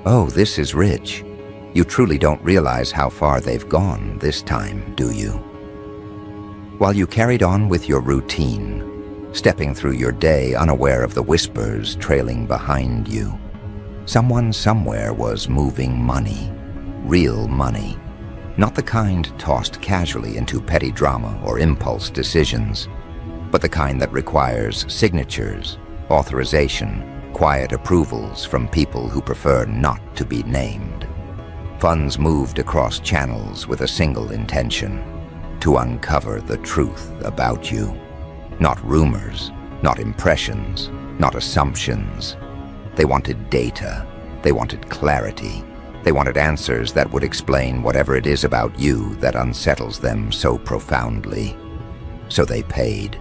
"Oh, this is rich." You truly don't realize how far they've gone this time, do you? While you carried on with your routine, stepping through your day unaware of the whispers trailing behind you, someone somewhere was moving money, real money, not the kind tossed casually into petty drama or impulse decisions, but the kind that requires signatures, authorization, quiet approvals from people who prefer not to be named. Funds moved across channels with a single intention: to uncover the truth about you. Not rumors, not impressions, not assumptions. They wanted data. They wanted clarity. They wanted answers that would explain whatever it is about you that unsettles them so profoundly. So they paid.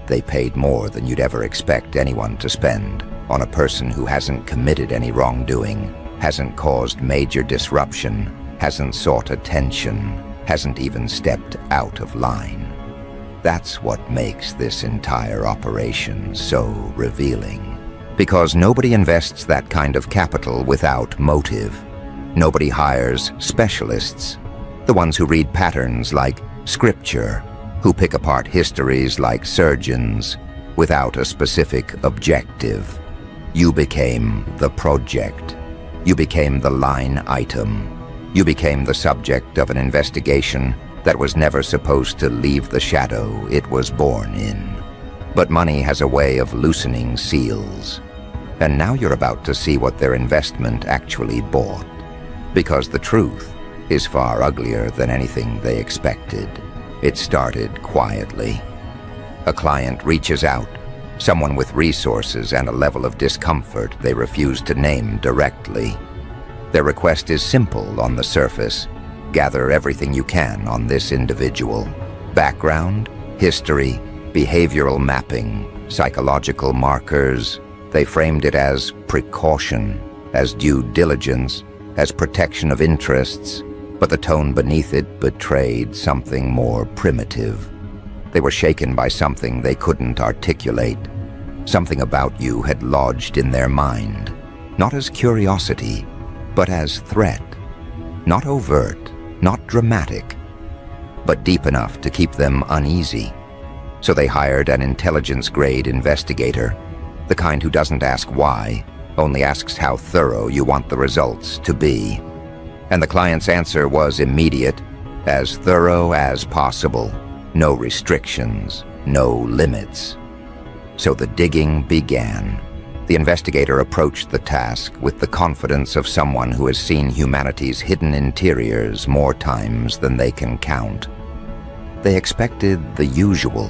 They paid more than you'd ever expect anyone to spend on a person who hasn't committed any wrongdoing, hasn't caused major disruption, hasn't sought attention, hasn't even stepped out of line. That's what makes this entire operation so revealing. Because nobody invests that kind of capital without motive. Nobody hires specialists, the ones who read patterns like scripture, who pick apart histories like surgeons, without a specific objective. You became the project. You became the line item. You became the subject of an investigation that was never supposed to leave the shadow it was born in. But money has a way of loosening seals. And now you're about to see what their investment actually bought. Because the truth is far uglier than anything they expected. It started quietly. A client reaches out, someone with resources and a level of discomfort they refuse to name directly. Their request is simple on the surface: gather everything you can on this individual. Background, history, behavioral mapping, psychological markers. They framed it as precaution, as due diligence, as protection of interests, but the tone beneath it betrayed something more primitive. They were shaken by something they couldn't articulate. Something about you had lodged in their mind, not as curiosity, but as threat. Not overt, not dramatic, but deep enough to keep them uneasy. So they hired an intelligence-grade investigator, the kind who doesn't ask why, only asks how thorough you want the results to be. And the client's answer was immediate: as thorough as possible. No restrictions, no limits. So the digging began. The investigator approached the task with the confidence of someone who has seen humanity's hidden interiors more times than they can count. They expected the usual: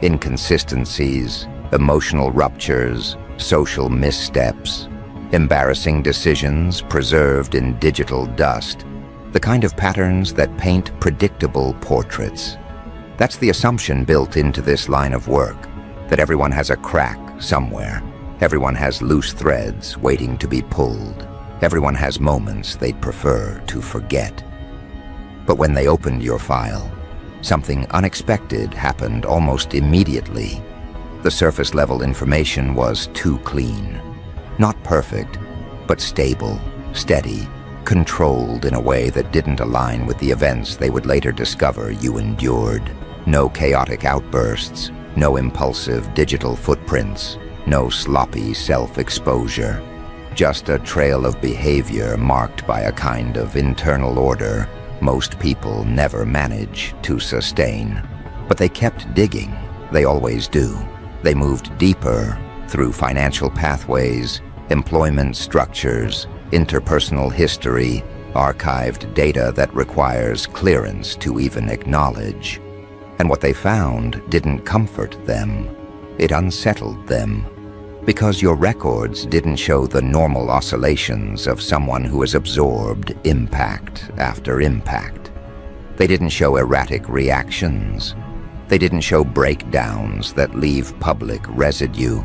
inconsistencies, emotional ruptures, social missteps, embarrassing decisions preserved in digital dust, the kind of patterns that paint predictable portraits. That's the assumption built into this line of work, that everyone has a crack somewhere. Everyone has loose threads waiting to be pulled. Everyone has moments they'd prefer to forget. But when they opened your file, something unexpected happened almost immediately. The surface-level information was too clean. Not perfect, but stable, steady, controlled in a way that didn't align with the events they would later discover you endured. No chaotic outbursts, no impulsive digital footprints, no sloppy self-exposure. Just a trail of behavior marked by a kind of internal order most people never manage to sustain. But they kept digging. They always do. They moved deeper through financial pathways, employment structures, interpersonal history, archived data that requires clearance to even acknowledge. And what they found didn't comfort them. It unsettled them. Because your records didn't show the normal oscillations of someone who has absorbed impact after impact. They didn't show erratic reactions. They didn't show breakdowns that leave public residue.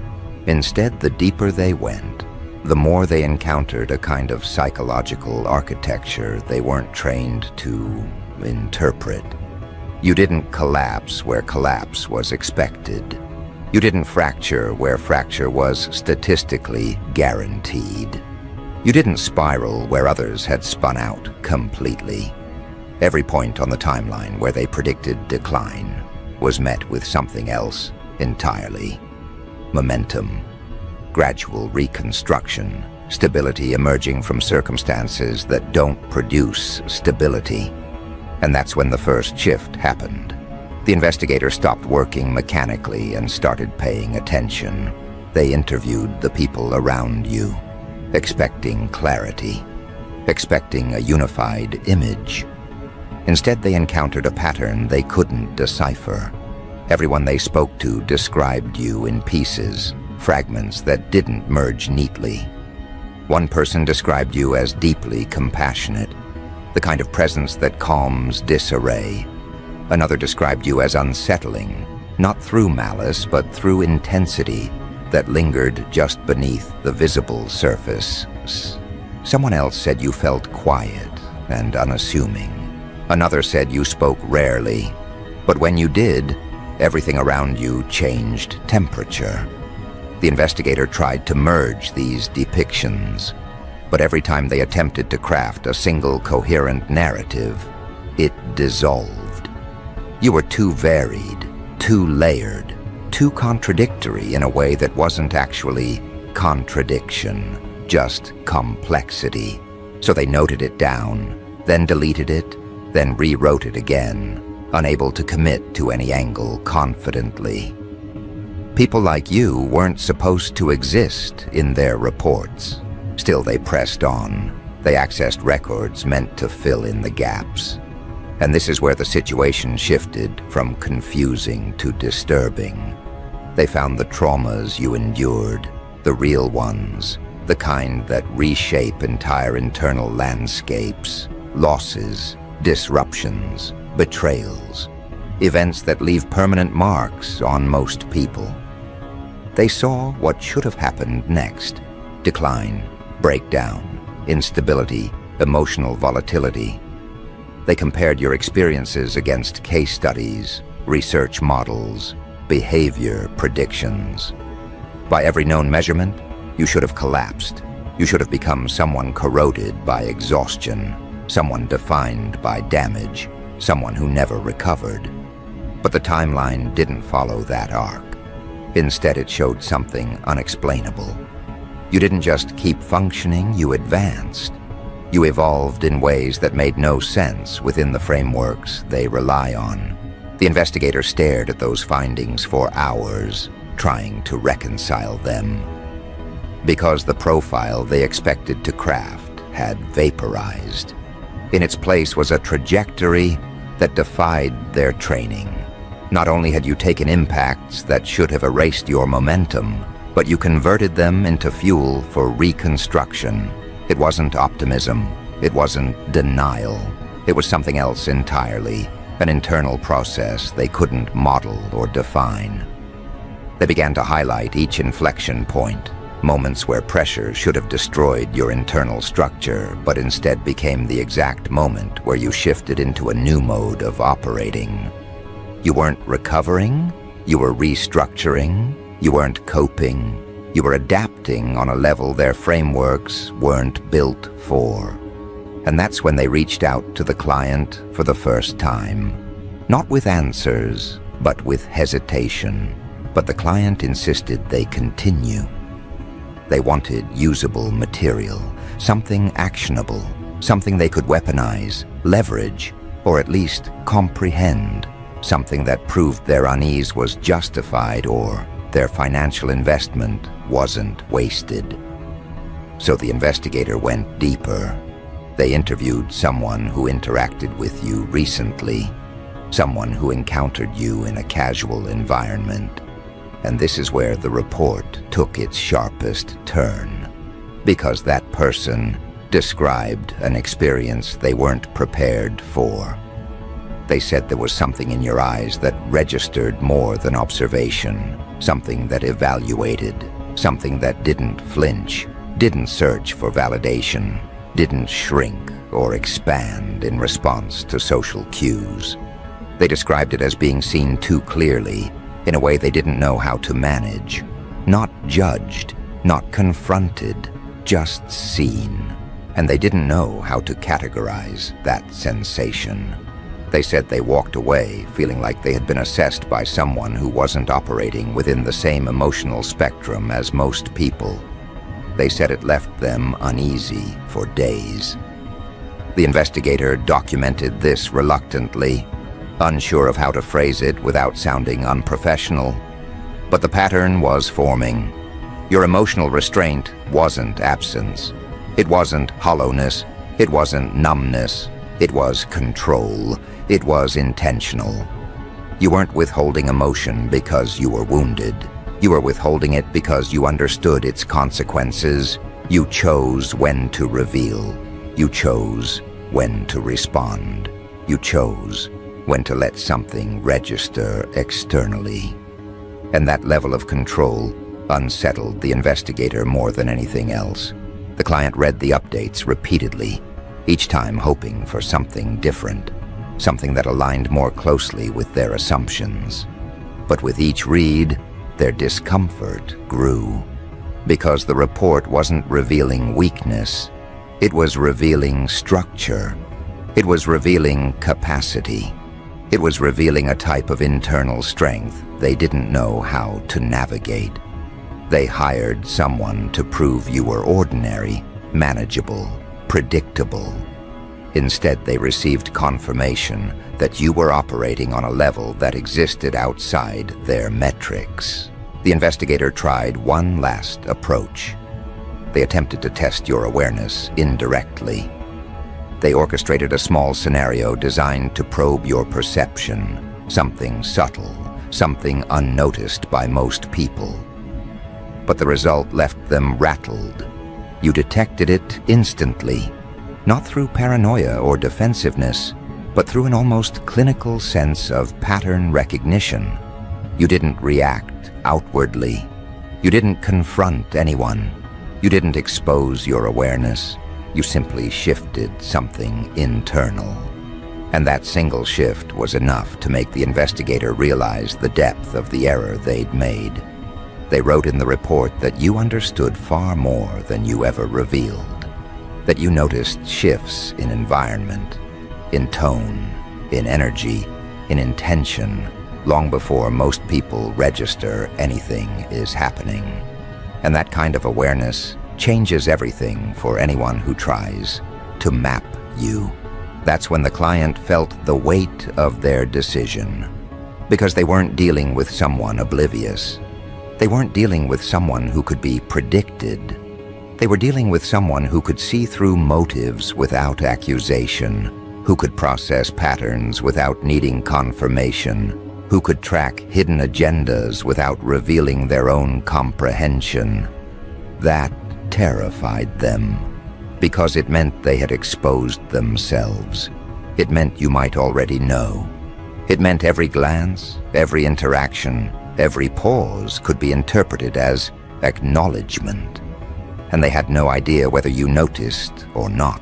Instead, the deeper they went, the more they encountered a kind of psychological architecture they weren't trained to interpret. You didn't collapse where collapse was expected. You didn't fracture where fracture was statistically guaranteed. You didn't spiral where others had spun out completely. Every point on the timeline where they predicted decline was met with something else entirely. Momentum, gradual reconstruction, stability emerging from circumstances that don't produce stability. And that's when the first shift happened. The investigator stopped working mechanically and started paying attention. They interviewed the people around you, expecting clarity, expecting a unified image. Instead, they encountered a pattern they couldn't decipher. Everyone they spoke to described you in pieces, fragments that didn't merge neatly. One person described you as deeply compassionate, the kind of presence that calms disarray. Another described you as unsettling, not through malice, but through intensity that lingered just beneath the visible surface. Someone else said you felt quiet and unassuming. Another said you spoke rarely, but when you did, everything around you changed temperature. The investigator tried to merge these depictions, but every time they attempted to craft a single coherent narrative, it dissolved. You were too varied, too layered, too contradictory in a way that wasn't actually contradiction, just complexity. So they noted it down, then deleted it, then rewrote it again, unable to commit to any angle confidently. People like you weren't supposed to exist in their reports. Still, they pressed on. They accessed records meant to fill in the gaps. And this is where the situation shifted from confusing to disturbing. They found the traumas you endured, the real ones, the kind that reshape entire internal landscapes, losses, disruptions, betrayals, events that leave permanent marks on most people. They saw what should have happened next: decline, breakdown, instability, emotional volatility. They compared your experiences against case studies, research models, behavior predictions. By every known measurement, you should have collapsed. You should have become someone corroded by exhaustion, someone defined by damage, someone who never recovered. But the timeline didn't follow that arc. Instead, it showed something unexplainable. You didn't just keep functioning, you advanced. You evolved in ways that made no sense within the frameworks they rely on. The investigator stared at those findings for hours, trying to reconcile them. Because the profile they expected to craft had vaporized. In its place was a trajectory that defied their training. Not only had you taken impacts that should have erased your momentum, but you converted them into fuel for reconstruction. It wasn't optimism. It wasn't denial. It was something else entirely, an internal process they couldn't model or define. They began to highlight each inflection point, moments where pressure should have destroyed your internal structure, but instead became the exact moment where you shifted into a new mode of operating. You weren't recovering, you were restructuring, you weren't coping, you were adapting on a level their frameworks weren't built for. And that's when they reached out to the client for the first time. Not with answers, but with hesitation. But the client insisted they continue. They wanted usable material, something actionable, something they could weaponize, leverage, or at least comprehend, something that proved their unease was justified or their financial investment wasn't wasted. So the investigator went deeper. They interviewed someone who interacted with you recently, someone who encountered you in a casual environment. And this is where the report took its sharpest turn, because that person described an experience they weren't prepared for. They said there was something in your eyes that registered more than observation, something that evaluated, something that didn't flinch, didn't search for validation, didn't shrink or expand in response to social cues. They described it as being seen too clearly, in a way they didn't know how to manage. Not judged, not confronted, just seen, and they didn't know how to categorize that sensation. They said they walked away feeling like they had been assessed by someone who wasn't operating within the same emotional spectrum as most people. They said it left them uneasy for days. The investigator documented this reluctantly, unsure of how to phrase it without sounding unprofessional. But the pattern was forming. Your emotional restraint wasn't absence. It wasn't hollowness. It wasn't numbness. It was control. It was intentional. You weren't withholding emotion because you were wounded. You were withholding it because you understood its consequences. You chose when to reveal. You chose when to respond. You chose when to let something register externally. And that level of control unsettled the investigator more than anything else. The client read the updates repeatedly, each time hoping for something different, something that aligned more closely with their assumptions. But with each read, their discomfort grew, because the report wasn't revealing weakness. It was revealing structure. It was revealing capacity. It was revealing a type of internal strength they didn't know how to navigate. They hired someone to prove you were ordinary, manageable, predictable. Instead, they received confirmation that you were operating on a level that existed outside their metrics. The investigator tried one last approach. They attempted to test your awareness indirectly. They orchestrated a small scenario designed to probe your perception, something subtle, something unnoticed by most people. But the result left them rattled. You detected it instantly, not through paranoia or defensiveness, but through an almost clinical sense of pattern recognition. You didn't react outwardly. You didn't confront anyone. You didn't expose your awareness. You simply shifted something internal. And that single shift was enough to make the investigator realize the depth of the error they'd made. They wrote in the report that you understood far more than you ever revealed, that you noticed shifts in environment, in tone, in energy, in intention, long before most people register anything is happening. And that kind of awareness changes everything for anyone who tries to map you. That's when the client felt the weight of their decision, because they weren't dealing with someone oblivious. They weren't dealing with someone who could be predicted. They were dealing with someone who could see through motives without accusation, who could process patterns without needing confirmation, who could track hidden agendas without revealing their own comprehension. That terrified them, because it meant they had exposed themselves. It meant you might already know. It meant every glance, every interaction, every pause could be interpreted as acknowledgement. And they had no idea whether you noticed or not.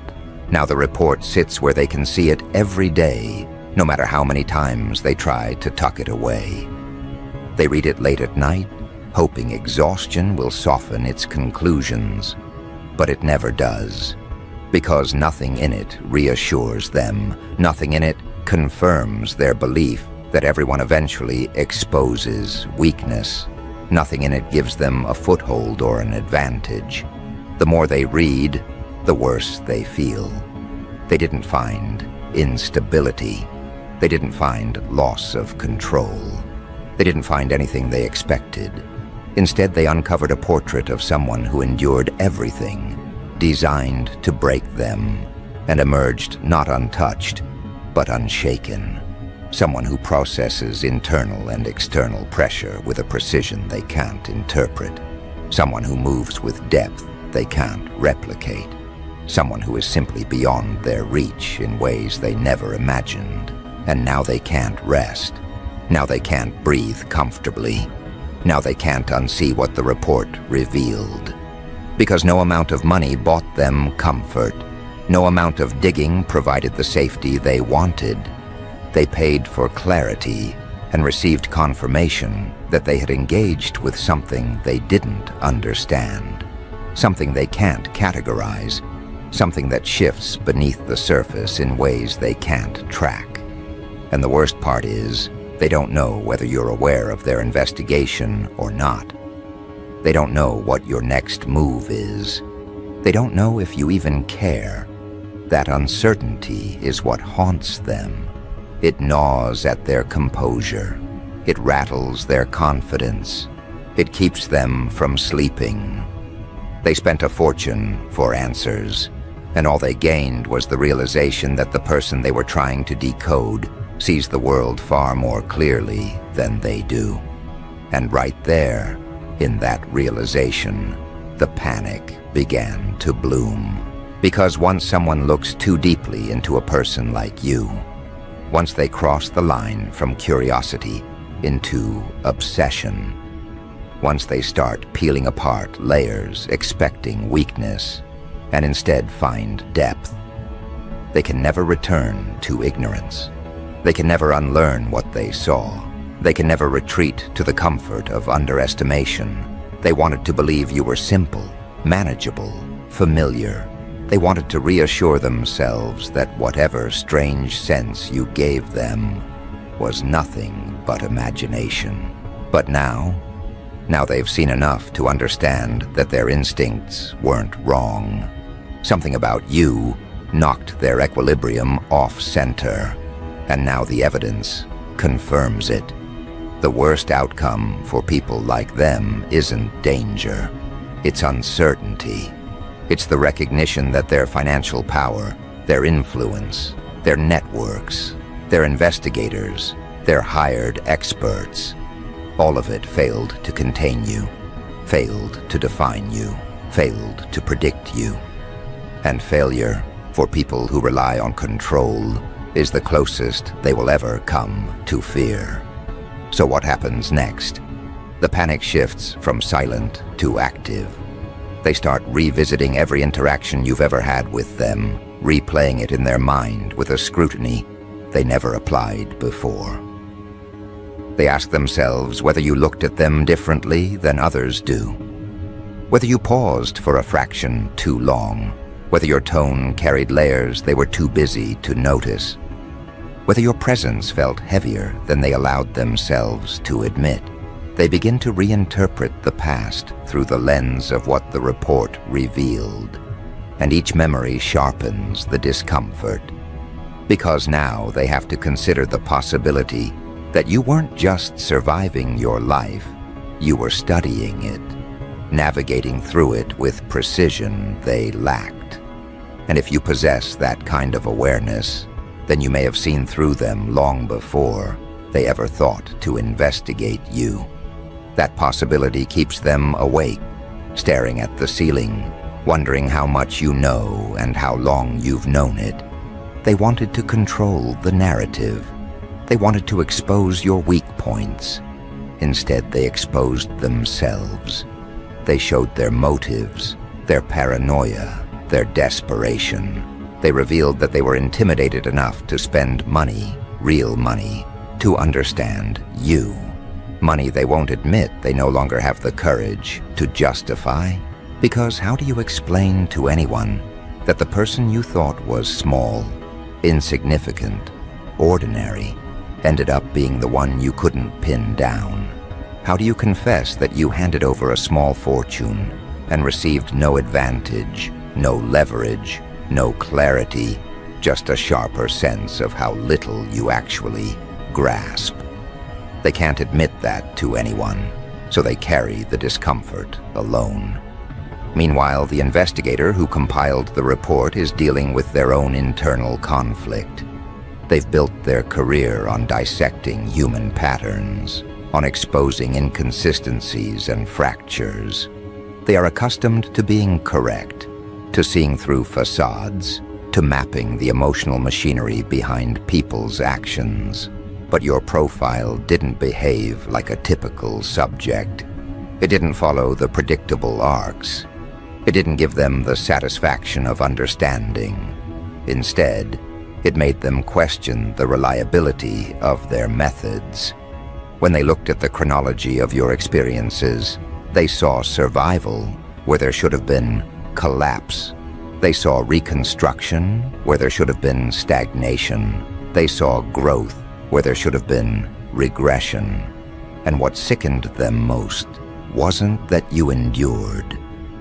Now the report sits where they can see it every day, no matter how many times they try to tuck it away. They read it late at night, hoping exhaustion will soften its conclusions. But it never does, because nothing in it reassures them. Nothing in it confirms their belief that everyone eventually exposes weakness. Nothing in it gives them a foothold or an advantage. The more they read, the worse they feel. They didn't find instability. They didn't find loss of control. They didn't find anything they expected. Instead, they uncovered a portrait of someone who endured everything, designed to break them, and emerged not untouched, but unshaken. Someone who processes internal and external pressure with a precision they can't interpret. Someone who moves with depth they can't replicate. Someone who is simply beyond their reach in ways they never imagined. And now they can't rest. Now they can't breathe comfortably. Now they can't unsee what the report revealed. Because no amount of money bought them comfort. No amount of digging provided the safety they wanted. They paid for clarity and received confirmation that they had engaged with something they didn't understand. something they can't categorize, something that shifts beneath the surface in ways they can't track. And the worst part is, they don't know whether you're aware of their investigation or not. They don't know what your next move is. They don't know if you even care. That uncertainty is what haunts them. It gnaws at their composure. It rattles their confidence. It keeps them from sleeping. They spent a fortune for answers, and all they gained was the realization that the person they were trying to decode sees the world far more clearly than they do. And right there, in that realization, the panic began to bloom. Because once someone looks too deeply into a person like you, once they cross the line from curiosity into obsession, once they start peeling apart layers, expecting weakness, and instead find depth, they can never return to ignorance. They can never unlearn what they saw. They can never retreat to the comfort of underestimation. They wanted to believe you were simple, manageable, familiar. They wanted to reassure themselves that whatever strange sense you gave them was nothing but imagination. But now they've seen enough to understand that their instincts weren't wrong. Something about you knocked their equilibrium off-center, and now the evidence confirms it. The worst outcome for people like them isn't danger, it's uncertainty. It's the recognition that their financial power, their influence, their networks, their investigators, their hired experts, all of it failed to contain you, failed to define you, failed to predict you. And failure, for people who rely on control, is the closest they will ever come to fear. So what happens next? The panic shifts from silent to active. They start revisiting every interaction you've ever had with them, replaying it in their mind with a scrutiny they never applied before. They ask themselves whether you looked at them differently than others do, whether you paused for a fraction too long, whether your tone carried layers they were too busy to notice, whether your presence felt heavier than they allowed themselves to admit. They begin to reinterpret the past through the lens of what the report revealed, and each memory sharpens the discomfort, because now they have to consider the possibility that you weren't just surviving your life, you were studying it, navigating through it with precision they lacked. And if you possess that kind of awareness, then you may have seen through them long before they ever thought to investigate you. That possibility keeps them awake, staring at the ceiling, wondering how much you know and how long you've known it. They wanted to control the narrative. They wanted to expose your weak points. Instead, they exposed themselves. They showed their motives, their paranoia, their desperation. They revealed that they were intimidated enough to spend money, real money, to understand you. Money they won't admit they no longer have the courage to justify. Because how do you explain to anyone that the person you thought was small, insignificant, ordinary, ended up being the one you couldn't pin down? How do you confess that you handed over a small fortune and received no advantage, no leverage, no clarity, just a sharper sense of how little you actually grasp? They can't admit that to anyone, so they carry the discomfort alone. Meanwhile, the investigator who compiled the report is dealing with their own internal conflict. They've built their career on dissecting human patterns, on exposing inconsistencies and fractures. They are accustomed to being correct, to seeing through facades, to mapping the emotional machinery behind people's actions. But your profile didn't behave like a typical subject. It didn't follow the predictable arcs. It didn't give them the satisfaction of understanding. Instead, it made them question the reliability of their methods. When they looked at the chronology of your experiences, they saw survival, where there should have been collapse. They saw reconstruction where there should have been stagnation. They saw growth where there should have been regression. And what sickened them most wasn't that you endured.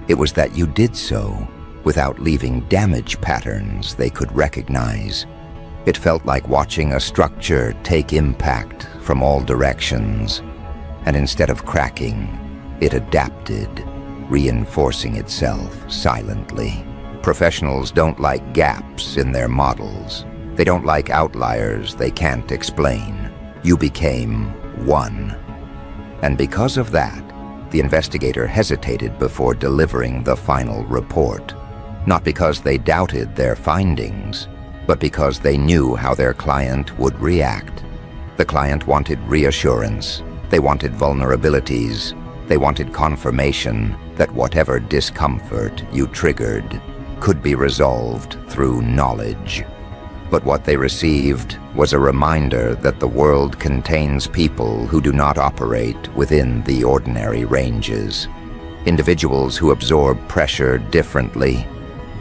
It was that you did so without leaving damage patterns they could recognize. It felt like watching a structure take impact from all directions, and instead of cracking, it adapted, reinforcing itself silently. Professionals don't like gaps in their models. They don't like outliers they can't explain. You became one. And because of that, the investigator hesitated before delivering the final report. Not because they doubted their findings, but because they knew how their client would react. The client wanted reassurance. They wanted vulnerabilities. They wanted confirmation that whatever discomfort you triggered could be resolved through knowledge. But what they received was a reminder that the world contains people who do not operate within the ordinary ranges. Individuals who absorb pressure differently.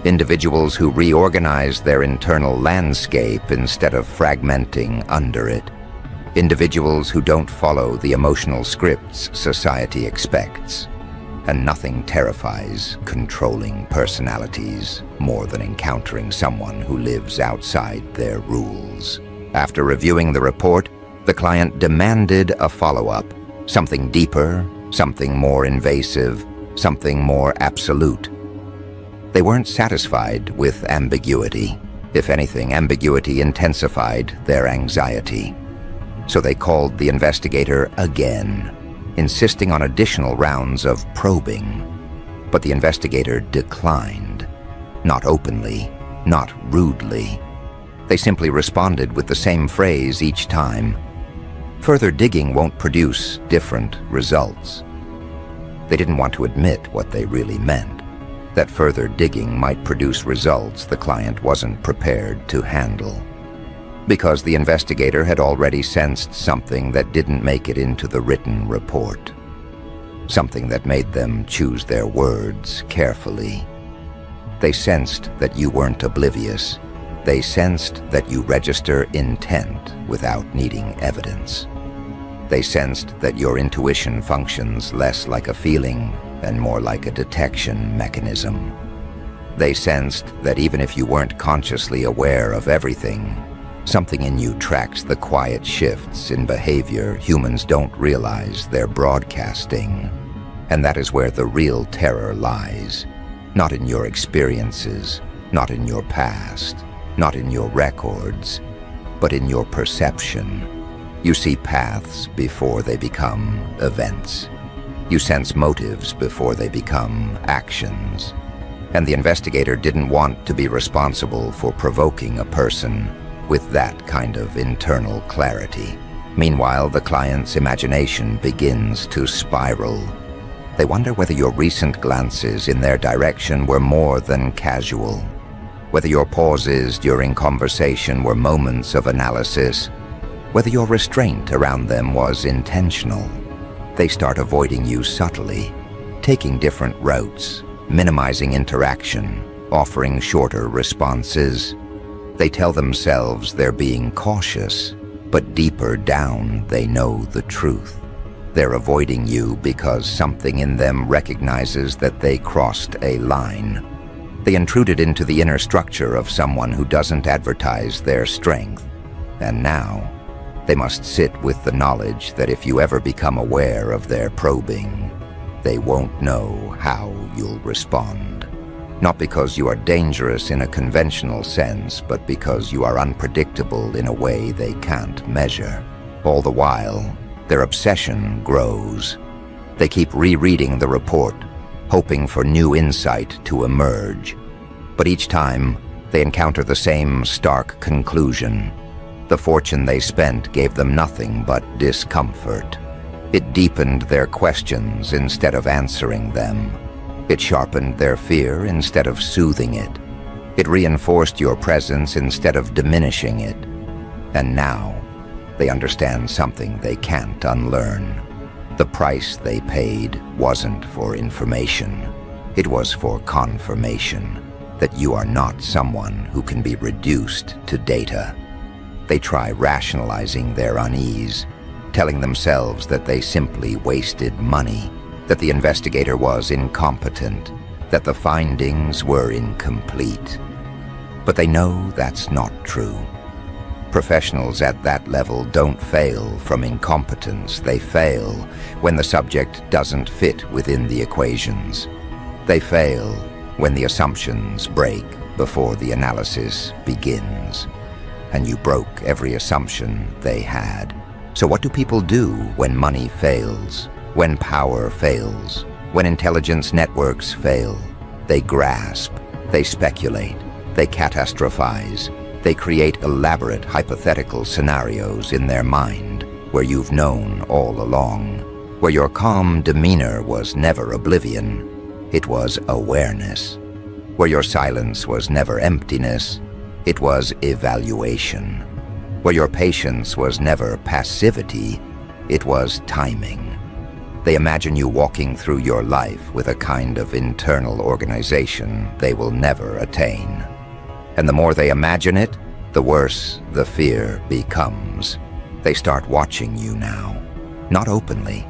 Individuals who reorganize their internal landscape instead of fragmenting under it. Individuals who don't follow the emotional scripts society expects. And nothing terrifies controlling personalities more than encountering someone who lives outside their rules. After reviewing the report, the client demanded a follow-up, something deeper, something more invasive, something more absolute. They weren't satisfied with ambiguity. If anything, ambiguity intensified their anxiety. So they called the investigator again, insisting on additional rounds of probing. But the investigator declined. Not openly, not rudely. They simply responded with the same phrase each time. Further digging won't produce different results. They didn't want to admit what they really meant, that further digging might produce results the client wasn't prepared to handle. Because the investigator had already sensed something that didn't make it into the written report. Something that made them choose their words carefully. They sensed that you weren't oblivious. They sensed that you register intent without needing evidence. They sensed that your intuition functions less like a feeling and more like a detection mechanism. They sensed that even if you weren't consciously aware of everything, something in you tracks the quiet shifts in behavior humans don't realize they're broadcasting. And that is where the real terror lies. Not in your experiences, not in your past, not in your records, but in your perception. You see paths before they become events. You sense motives before they become actions. And the investigator didn't want to be responsible for provoking a person with that kind of internal clarity. Meanwhile, the client's imagination begins to spiral. They wonder whether your recent glances in their direction were more than casual, whether your pauses during conversation were moments of analysis, whether your restraint around them was intentional. They start avoiding you subtly, taking different routes, minimizing interaction, offering shorter responses. They tell themselves they're being cautious, but deeper down they know the truth. They're avoiding you because something in them recognizes that they crossed a line. They intruded into the inner structure of someone who doesn't advertise their strength. And now, they must sit with the knowledge that if you ever become aware of their probing, they won't know how you'll respond. Not because you are dangerous in a conventional sense, but because you are unpredictable in a way they can't measure. All the while, their obsession grows. They keep rereading the report, hoping for new insight to emerge. But each time, they encounter the same stark conclusion. The fortune they spent gave them nothing but discomfort. It deepened their questions instead of answering them. It sharpened their fear instead of soothing it. It reinforced your presence instead of diminishing it. And now, they understand something they can't unlearn. The price they paid wasn't for information. It was for confirmation that you are not someone who can be reduced to data. They try rationalizing their unease, telling themselves that they simply wasted money, that the investigator was incompetent, that the findings were incomplete. But they know that's not true. Professionals at that level don't fail from incompetence. They fail when the subject doesn't fit within the equations. They fail when the assumptions break before the analysis begins. And you broke every assumption they had. So what do people do when money fails, when power fails, when intelligence networks fail? They grasp, they speculate, they catastrophize, they create elaborate hypothetical scenarios in their mind where you've known all along, where your calm demeanor was never oblivion, it was awareness, where your silence was never emptiness, it was evaluation, where your patience was never passivity, it was timing. They imagine you walking through your life with a kind of internal organization they will never attain. And the more they imagine it, the worse the fear becomes. They start watching you now, not openly,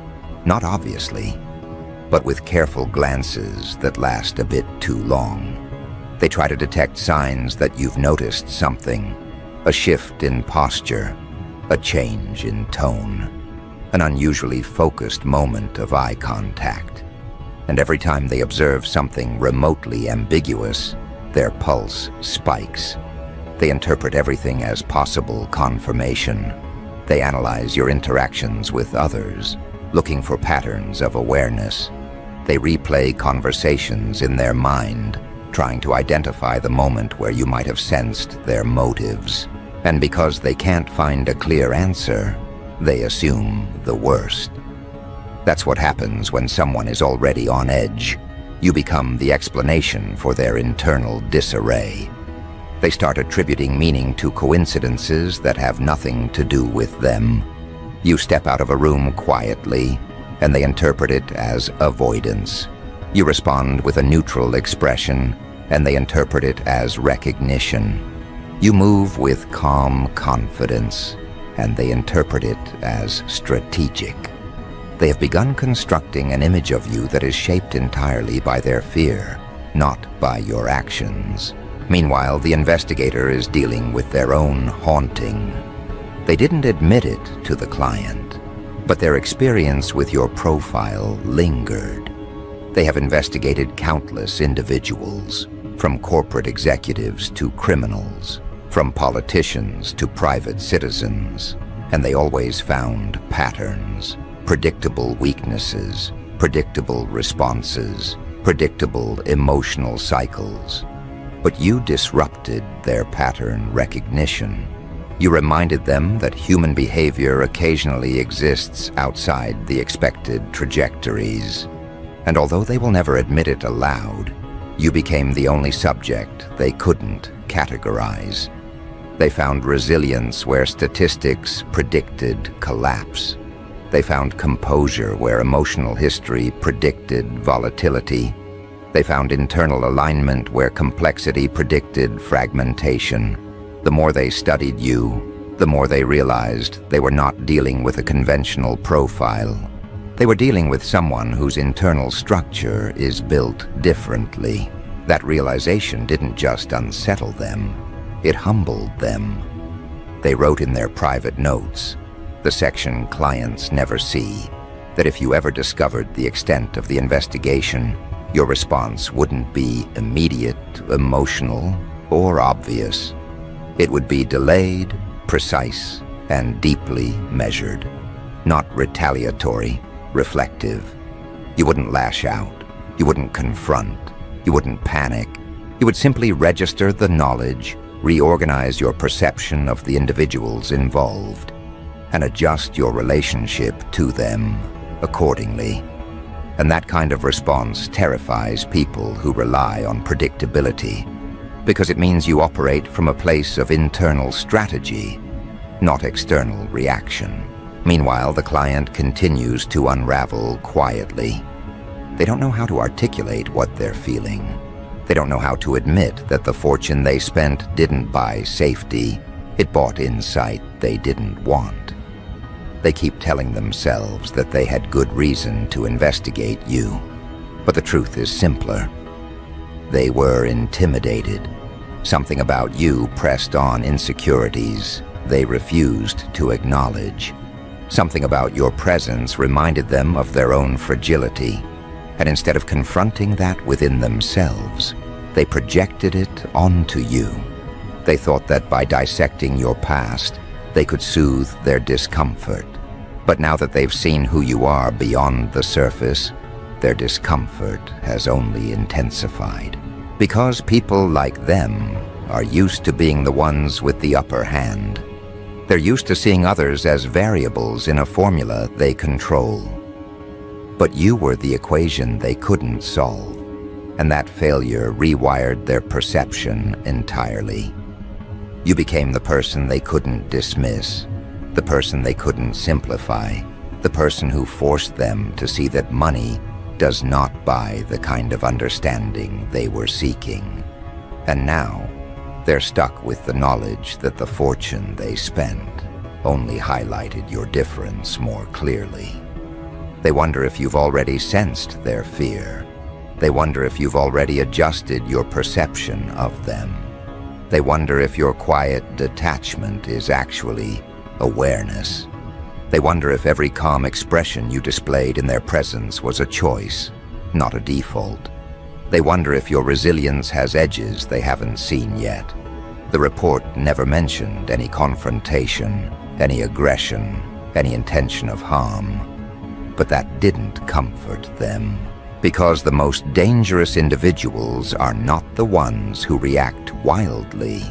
not obviously, but with careful glances that last a bit too long. They try to detect signs that you've noticed something, a shift in posture, a change in tone, an unusually focused moment of eye contact. And every time they observe something remotely ambiguous, their pulse spikes. They interpret everything as possible confirmation. They analyze your interactions with others, looking for patterns of awareness. They replay conversations in their mind, trying to identify the moment where you might have sensed their motives. And because they can't find a clear answer, they assume the worst. That's what happens when someone is already on edge. You become the explanation for their internal disarray. They start attributing meaning to coincidences that have nothing to do with them. You step out of a room quietly, and they interpret it as avoidance. You respond with a neutral expression, and they interpret it as recognition. You move with calm confidence, and they interpret it as strategic. They have begun constructing an image of you that is shaped entirely by their fear, not by your actions. Meanwhile, the investigator is dealing with their own haunting. They didn't admit it to the client, but their experience with your profile lingered. They have investigated countless individuals, from corporate executives to criminals, from politicians to private citizens, and they always found patterns, predictable weaknesses, predictable responses, predictable emotional cycles. But you disrupted their pattern recognition. You reminded them that human behavior occasionally exists outside the expected trajectories. And although they will never admit it aloud, you became the only subject they couldn't categorize. They found resilience where statistics predicted collapse. They found composure where emotional history predicted volatility. They found internal alignment where complexity predicted fragmentation. The more they studied you, the more they realized they were not dealing with a conventional profile. They were dealing with someone whose internal structure is built differently. That realization didn't just unsettle them, it humbled them. They wrote in their private notes, the section clients never see, that if you ever discovered the extent of the investigation, your response wouldn't be immediate, emotional, or obvious. It would be delayed, precise, and deeply measured. Not retaliatory, reflective. You wouldn't lash out. You wouldn't confront. You wouldn't panic. You would simply register the knowledge, reorganize your perception of the individuals involved, and adjust your relationship to them accordingly. And that kind of response terrifies people who rely on predictability, because it means you operate from a place of internal strategy, not external reaction. Meanwhile, the client continues to unravel quietly. They don't know how to articulate what they're feeling. They don't know how to admit that the fortune they spent didn't buy safety. It bought insight they didn't want. They keep telling themselves that they had good reason to investigate you. But the truth is simpler. They were intimidated. Something about you pressed on insecurities they refused to acknowledge. Something about your presence reminded them of their own fragility. And instead of confronting that within themselves, they projected it onto you. They thought that by dissecting your past, they could soothe their discomfort. But now that they've seen who you are beyond the surface, their discomfort has only intensified. Because people like them are used to being the ones with the upper hand. They're used to seeing others as variables in a formula they control. But you were the equation they couldn't solve, and that failure rewired their perception entirely. You became the person they couldn't dismiss, the person they couldn't simplify, the person who forced them to see that money does not buy the kind of understanding they were seeking. And now, they're stuck with the knowledge that the fortune they spent only highlighted your difference more clearly. They wonder if you've already sensed their fear. They wonder if you've already adjusted your perception of them. They wonder if your quiet detachment is actually awareness. They wonder if every calm expression you displayed in their presence was a choice, not a default. They wonder if your resilience has edges they haven't seen yet. The report never mentioned any confrontation, any aggression, any intention of harm. But that didn't comfort them, because the most dangerous individuals are not the ones who react wildly.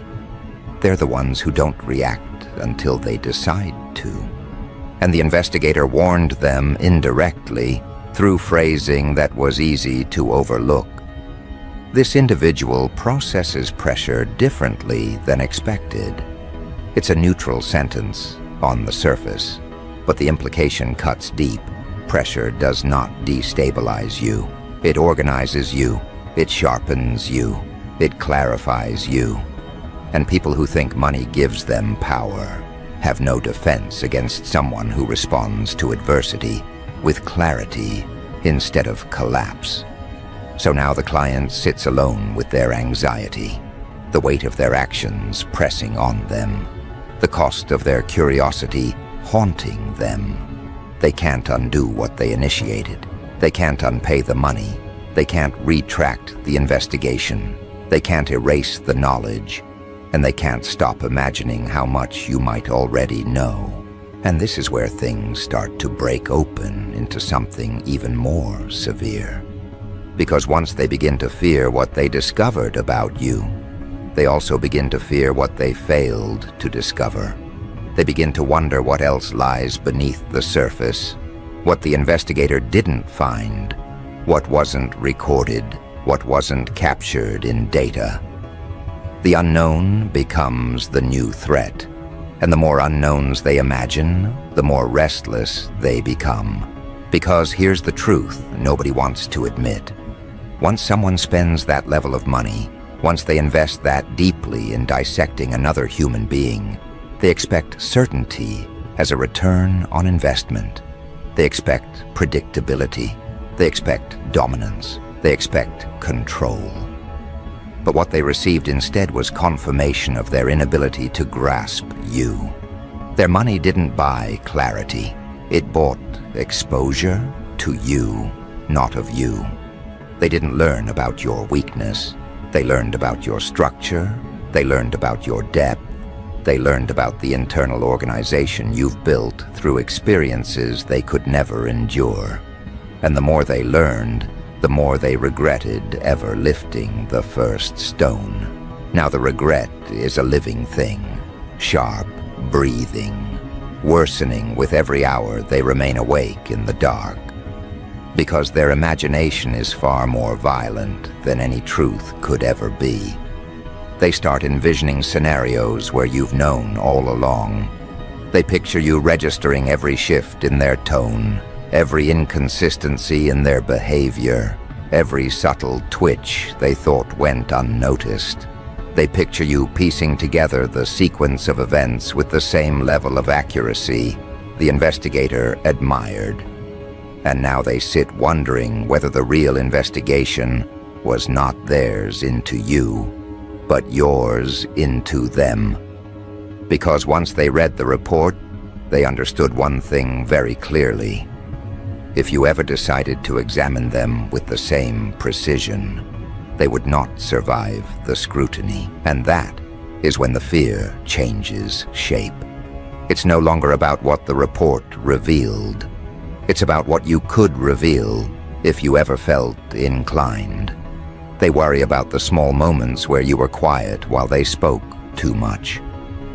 They're the ones who don't react until they decide to. And the investigator warned them indirectly through phrasing that was easy to overlook. This individual processes pressure differently than expected. It's a neutral sentence on the surface, but the implication cuts deep. Pressure does not destabilize you. It organizes you. It sharpens you. It clarifies you. And people who think money gives them power have no defense against someone who responds to adversity with clarity instead of collapse. So now the client sits alone with their anxiety, the weight of their actions pressing on them, the cost of their curiosity haunting them. They can't undo what they initiated. They can't unpay the money. They can't retract the investigation. They can't erase the knowledge. And they can't stop imagining how much you might already know. And this is where things start to break open into something even more severe. Because once they begin to fear what they discovered about you, they also begin to fear what they failed to discover. They begin to wonder what else lies beneath the surface, what the investigator didn't find, what wasn't recorded, what wasn't captured in data. The unknown becomes the new threat, and the more unknowns they imagine, the more restless they become. Because here's the truth nobody wants to admit. Once someone spends that level of money, once they invest that deeply in dissecting another human being, they expect certainty as a return on investment. They expect predictability. They expect dominance. They expect control. But what they received instead was confirmation of their inability to grasp you. Their money didn't buy clarity. It bought exposure to you, not of you. They didn't learn about your weakness. They learned about your structure. They learned about your depth. They learned about the internal organization you've built through experiences they could never endure. And the more they learned, the more they regretted ever lifting the first stone. Now the regret is a living thing, sharp, breathing, worsening with every hour they remain awake in the dark. Because their imagination is far more violent than any truth could ever be. They start envisioning scenarios where you've known all along. They picture you registering every shift in their tone, every inconsistency in their behavior, every subtle twitch they thought went unnoticed. They picture you piecing together the sequence of events with the same level of accuracy the investigator admired. And now they sit wondering whether the real investigation was not theirs into you, but yours into them. Because once they read the report, they understood one thing very clearly. If you ever decided to examine them with the same precision, they would not survive the scrutiny. And that is when the fear changes shape. It's no longer about what the report revealed. It's about what you could reveal if you ever felt inclined. They worry about the small moments where you were quiet while they spoke too much.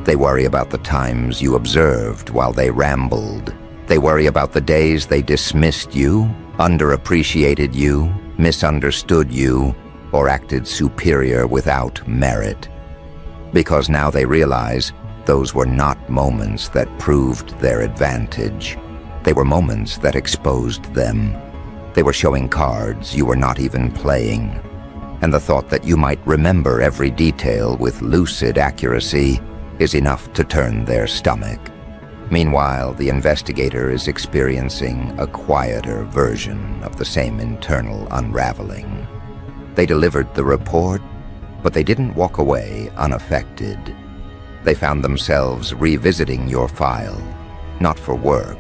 They worry about the times you observed while they rambled. They worry about the days they dismissed you, underappreciated you, misunderstood you, or acted superior without merit. Because now they realize those were not moments that proved their advantage. They were moments that exposed them. They were showing cards you were not even playing. And the thought that you might remember every detail with lucid accuracy is enough to turn their stomach. Meanwhile, the investigator is experiencing a quieter version of the same internal unraveling. They delivered the report, but they didn't walk away unaffected. They found themselves revisiting your file, not for work,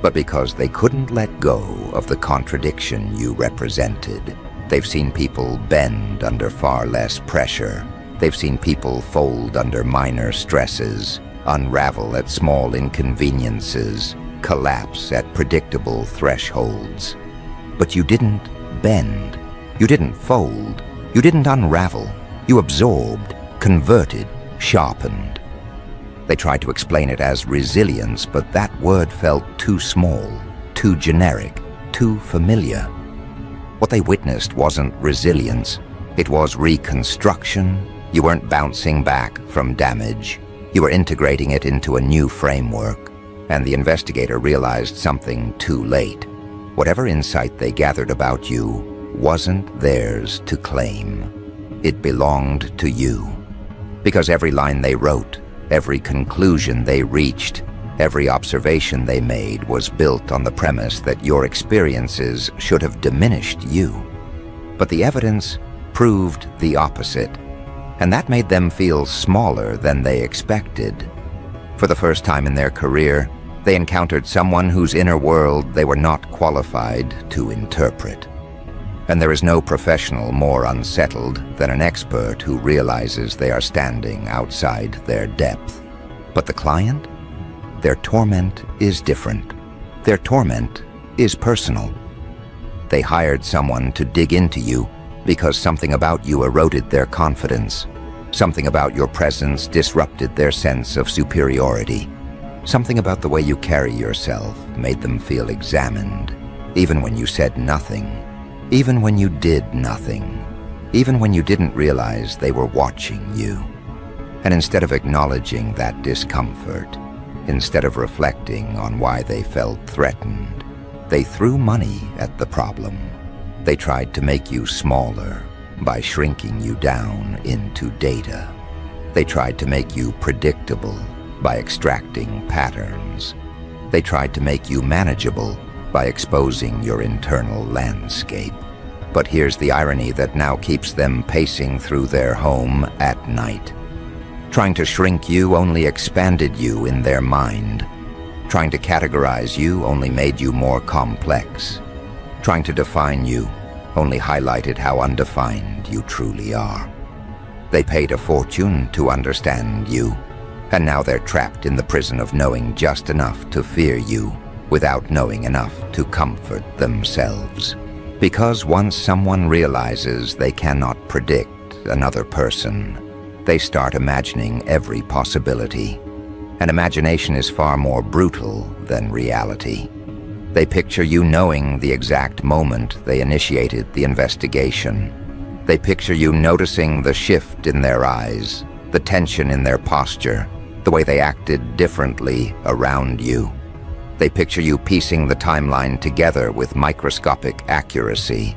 but because they couldn't let go of the contradiction you represented. They've seen people bend under far less pressure. They've seen people fold under minor stresses, unravel at small inconveniences, collapse at predictable thresholds. But you didn't bend. You didn't fold. You didn't unravel. You absorbed, converted, sharpened. They tried to explain it as resilience, but that word felt too small, too generic, too familiar. What they witnessed wasn't resilience. It was reconstruction. You weren't bouncing back from damage. You were integrating it into a new framework. And the investigator realized something too late. Whatever insight they gathered about you wasn't theirs to claim. It belonged to you. Because every line they wrote, every conclusion they reached, every observation they made was built on the premise that your experiences should have diminished you. But the evidence proved the opposite, and that made them feel smaller than they expected. For the first time in their career, they encountered someone whose inner world they were not qualified to interpret. And there is no professional more unsettled than an expert who realizes they are standing outside their depth. But the client? Their torment is different. Their torment is personal. They hired someone to dig into you because something about you eroded their confidence. Something about your presence disrupted their sense of superiority. Something about the way you carry yourself made them feel examined, even when you said nothing. Even when you did nothing, even when you didn't realize they were watching you. And instead of acknowledging that discomfort, instead of reflecting on why they felt threatened, they threw money at the problem. They tried to make you smaller by shrinking you down into data. They tried to make you predictable by extracting patterns. They tried to make you manageable by exposing your internal landscape. But here's the irony that now keeps them pacing through their home at night. Trying to shrink you only expanded you in their mind. Trying to categorize you only made you more complex. Trying to define you only highlighted how undefined you truly are. They paid a fortune to understand you, and now they're trapped in the prison of knowing just enough to fear you, without knowing enough to comfort themselves. Because once someone realizes they cannot predict another person, they start imagining every possibility. And imagination is far more brutal than reality. They picture you knowing the exact moment they initiated the investigation. They picture you noticing the shift in their eyes, the tension in their posture, the way they acted differently around you. They picture you piecing the timeline together with microscopic accuracy.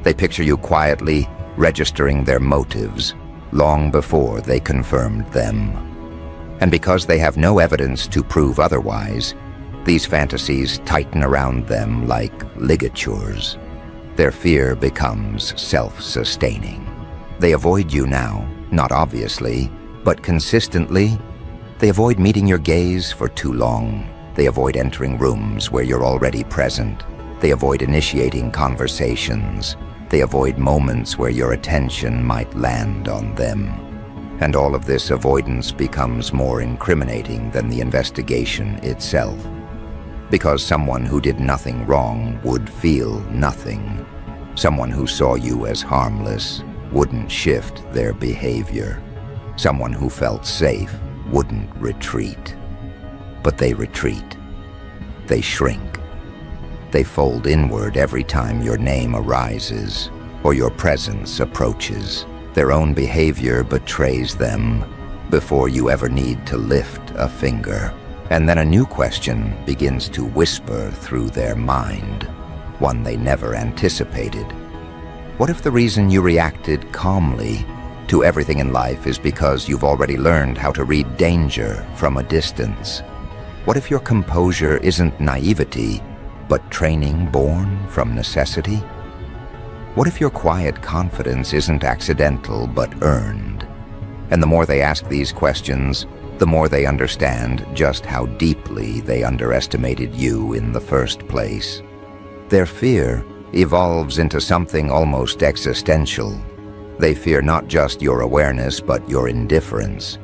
They picture you quietly registering their motives long before they confirmed them. And because they have no evidence to prove otherwise, these fantasies tighten around them like ligatures. Their fear becomes self-sustaining. They avoid you now, not obviously, but consistently. They avoid meeting your gaze for too long. They avoid entering rooms where you're already present. They avoid initiating conversations. They avoid moments where your attention might land on them. And all of this avoidance becomes more incriminating than the investigation itself. Because someone who did nothing wrong would feel nothing. Someone who saw you as harmless wouldn't shift their behavior. Someone who felt safe wouldn't retreat. But they retreat. They shrink. They fold inward every time your name arises or your presence approaches. Their own behavior betrays them before you ever need to lift a finger. And then a new question begins to whisper through their mind, one they never anticipated. What if the reason you reacted calmly to everything in life is because you've already learned how to read danger from a distance? What if your composure isn't naivety, but training born from necessity? What if your quiet confidence isn't accidental, but earned? And the more they ask these questions, the more they understand just how deeply they underestimated you in the first place. Their fear evolves into something almost existential. They fear not just your awareness, but your indifference.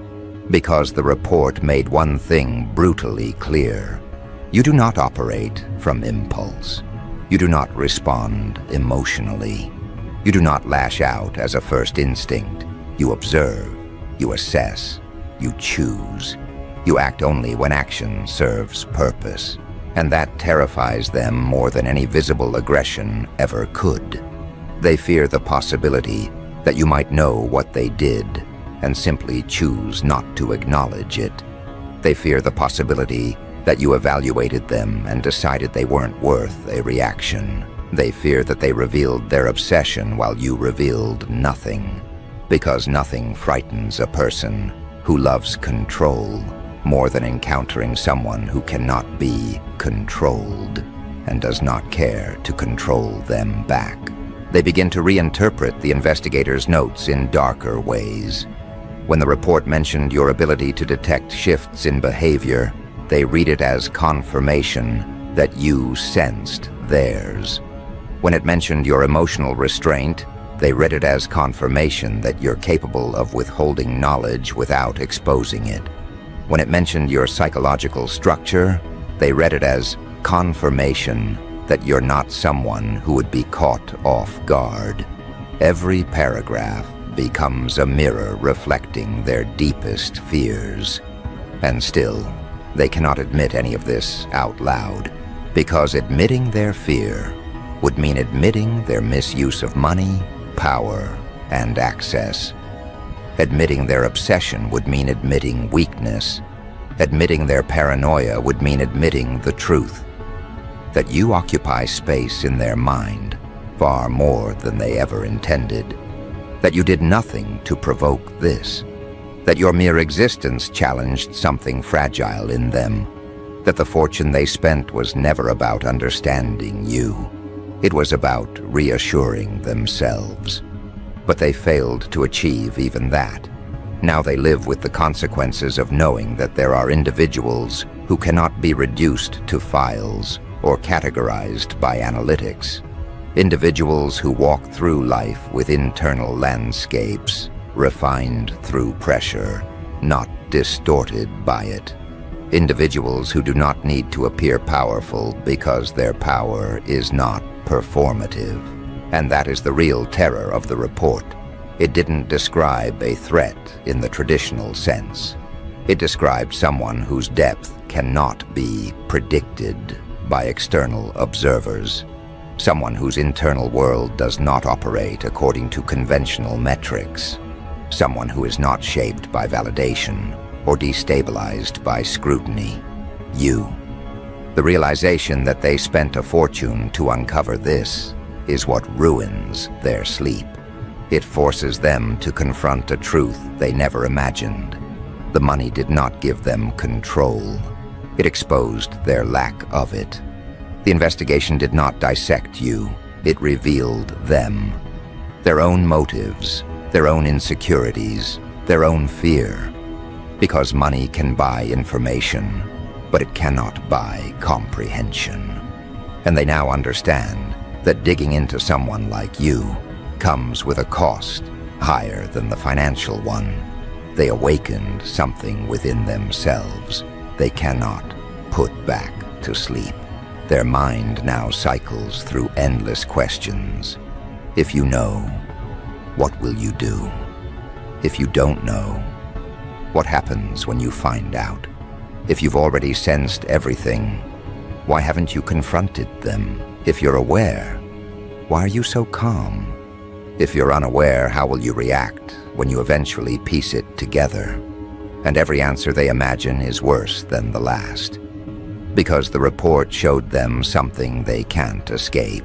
Because the report made one thing brutally clear. You do not operate from impulse. You do not respond emotionally. You do not lash out as a first instinct. You observe, you assess, you choose. You act only when action serves purpose. And that terrifies them more than any visible aggression ever could. They fear the possibility that you might know what they did and simply choose not to acknowledge it. They fear the possibility that you evaluated them and decided they weren't worth a reaction. They fear that they revealed their obsession while you revealed nothing. Because nothing frightens a person who loves control more than encountering someone who cannot be controlled and does not care to control them back. They begin to reinterpret the investigator's notes in darker ways. When the report mentioned your ability to detect shifts in behavior, they read it as confirmation that you sensed theirs. When it mentioned your emotional restraint, they read it as confirmation that you're capable of withholding knowledge without exposing it. When it mentioned your psychological structure, they read it as confirmation that you're not someone who would be caught off guard. Every paragraph becomes a mirror reflecting their deepest fears. And still, they cannot admit any of this out loud, because admitting their fear would mean admitting their misuse of money, power, and access. Admitting their obsession would mean admitting weakness. Admitting their paranoia would mean admitting the truth, that you occupy space in their mind far more than they ever intended, that you did nothing to provoke this, that your mere existence challenged something fragile in them, that the fortune they spent was never about understanding you. It was about reassuring themselves. But they failed to achieve even that. Now they live with the consequences of knowing that there are individuals who cannot be reduced to files or categorized by analytics. Individuals who walk through life with internal landscapes, refined through pressure, not distorted by it. Individuals who do not need to appear powerful because their power is not performative. And that is the real terror of the report. It didn't describe a threat in the traditional sense. It described someone whose depth cannot be predicted by external observers. Someone whose internal world does not operate according to conventional metrics. Someone who is not shaped by validation or destabilized by scrutiny. You. The realization that they spent a fortune to uncover this is what ruins their sleep. It forces them to confront a truth they never imagined. The money did not give them control. It exposed their lack of it. The investigation did not dissect you. It revealed them. Their own motives, their own insecurities, their own fear. Because money can buy information, but it cannot buy comprehension. And they now understand that digging into someone like you comes with a cost higher than the financial one. They awakened something within themselves they cannot put back to sleep. Their mind now cycles through endless questions. If you know, what will you do? If you don't know, what happens when you find out? If you've already sensed everything, why haven't you confronted them? If you're aware, why are you so calm? If you're unaware, how will you react when you eventually piece it together? And every answer they imagine is worse than the last, because the report showed them something they can't escape.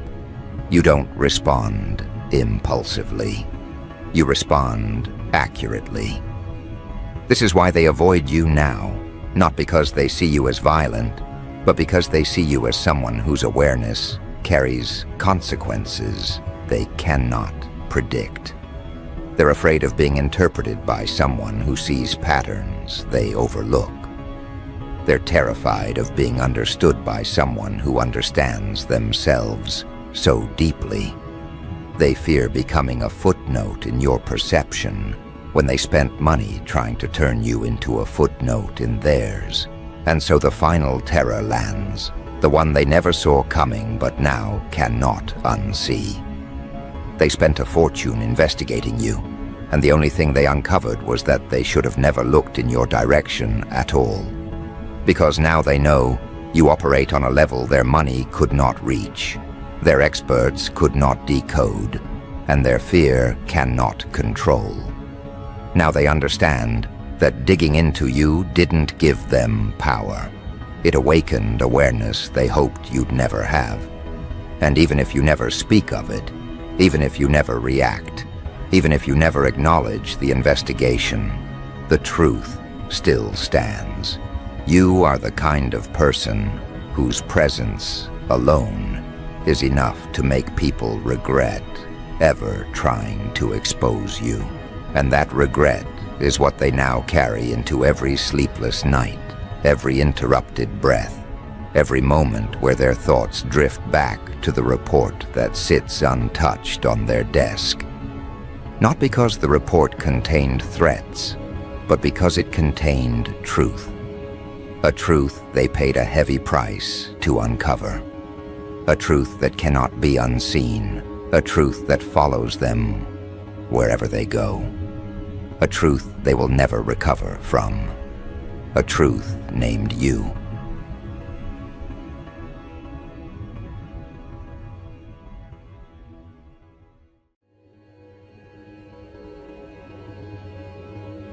You don't respond impulsively. You respond accurately. This is why they avoid you now, not because they see you as violent, but because they see you as someone whose awareness carries consequences they cannot predict. They're afraid of being interpreted by someone who sees patterns they overlook. They're terrified of being understood by someone who understands themselves so deeply. They fear becoming a footnote in your perception when they spent money trying to turn you into a footnote in theirs. And so the final terror lands, the one they never saw coming but now cannot unsee. They spent a fortune investigating you, and the only thing they uncovered was that they should have never looked in your direction at all. Because now they know you operate on a level their money could not reach, their experts could not decode, and their fear cannot control. Now they understand that digging into you didn't give them power. It awakened awareness they hoped you'd never have. And even if you never speak of it, even if you never react, even if you never acknowledge the investigation, the truth still stands. You are the kind of person whose presence alone is enough to make people regret ever trying to expose you. And that regret is what they now carry into every sleepless night, every interrupted breath, every moment where their thoughts drift back to the report that sits untouched on their desk. Not because the report contained threats, but because it contained truth. A truth they paid a heavy price to uncover. A truth that cannot be unseen. A truth that follows them wherever they go. A truth they will never recover from. A truth named you.